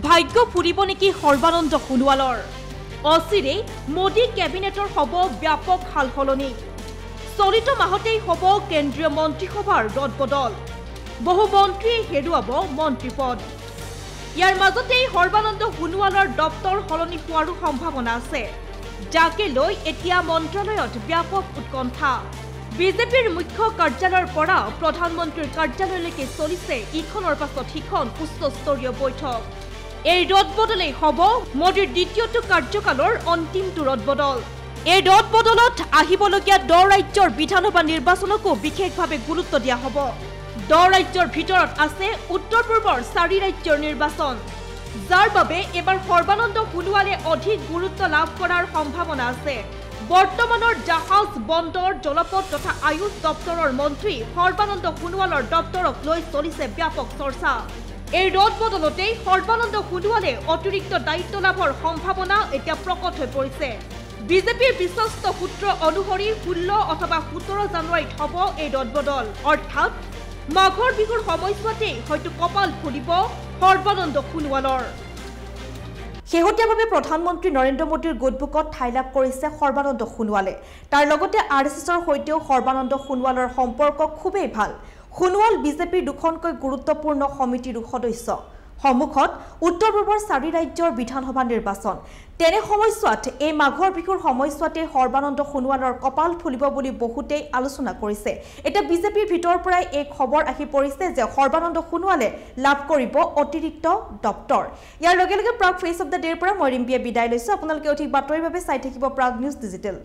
ভাগ্য ফুৰিব নেকি সৰ্বানন্দ সোণোৱালৰ অচিৰে মোদী কেবিনেটৰ হ'ব ব্যাপক সালসলনি চলিত মাহতেই হ'ব কেন্দ্ৰীয় মন্ত্ৰীসভাৰ ৰদবদল বহু মন্ত্ৰীয়ে হেৰুৱাব মন্ত্ৰীপদ ইয়াৰ মাজতেই সৰ্বানন্দ সোণোৱালৰ দপ্তৰ সলনি হোৱাৰো সম্ভাৱনা আছে যাকে লৈ এতিয়া মন্ত্ৰালয়ত ব্যাপক উৎকণ্ঠা বিজেপিৰ মুখ্য কাৰ্যালয়ৰ পৰা প্ৰধানমন্ত্ৰীৰ কাৰ্যালয়লৈকে চলিছে ইখনৰ পাছত সিখন উচ্চস্তৰীয় বৈঠক এই ৰদবদলে হ'ব মোদীৰ দ্বিতীয়টো কাৰ্যকালৰ অন্তিমটো ৰদবদল এই ৰদবদলত আহিবলগীয়া 10 ৰাজ্যৰ বিধানসভা নিৰ্বাচনকো বিশেষভাৱে গুৰুত্ব দিয়া হ'ব 10 ৰাজ্যৰ ভিতৰত আছে উত্তৰ পূৰ্বৰ 4 ৰাজ্যৰ নিৰ্বাচন যাৰ বাবে এবাৰ সৰ্বানন্দ সোণোৱালে অধিক গুৰুত্ব লাভ কৰাৰ সম্ভাৱনা আছে বৰ্তমানৰ জাহাজ বন্দৰ জলপথ তথা আয়ুষ দপ্তৰৰ মন্ত্ৰী সৰ্বানন্দ সোণোৱালৰ দপ্তৰক লৈ চলিছে ব্যাপক চৰ্চা এই ৰদবদলতে সৰ্বানন্দ সোণোৱালে অতিৰিক্ত দায়িত্ব লাভৰ সম্ভাৱনা এতিয়া প্ৰকট হৈ পৰিছে বিজেপিৰ বিশ্বস্ত সূত্ৰ অনুসৰি 16 অথবা 17 জানুৱাৰীত হ'ব এই ৰদবদল অৰ্থাৎ মাঘৰ বিহুৰ সময়ছোৱাতে হয়তো কপাল ফুলিব সৰ্বানন্দ সোণোৱালৰ শেহতীয়াভাৱে প্ৰধানমন্ত্ৰী নৰেন্দ্ৰ মোদীৰ গোটবুকত ঠাই লাভ কৰিছে সৰ্বানন্দ সোণোৱালে তাৰ লগতে আৰএছএছৰ সৈতেও সৰ্বানন্দ সোণোৱালৰ সম্পৰ্ক খুবেই ভাল সোণোৱাল বিজেপিৰ দুখনকৈ গুৰুত্বপূৰ্ণ সমিতিৰ সদস্য সন্মুখত উত্তৰ পূৰ্বৰ 4 ৰাজ্যৰ বিধানসভা নিৰ্বাচন তেনে সময়ছোৱাত এই মাঘৰ বিহুৰ সময়ছোৱাতে সৰ্বানন্দ সোণোৱালৰ কপাল ফুলিব বুলি বহুতেই আলোচনা কৰিছে এটা বিজেপিৰ ভিতৰৰ পৰাই এক খবৰ আহি পৰিছে যে সৰ্বানন্দ সোণোৱালে লাভ কৰিব অতিৰিক্ত দপ্তৰ ইয়াৰ লগে লগে প্ৰাগ ফেচ অফ দ্য ডেৰ পৰা মই ৰিম্পিয়ে বিদায় লৈছো আপোনালোকে অধিক বাতৰিৰ বাবে চাই থাকিব প্ৰাগ নিউজ ডিজিটেল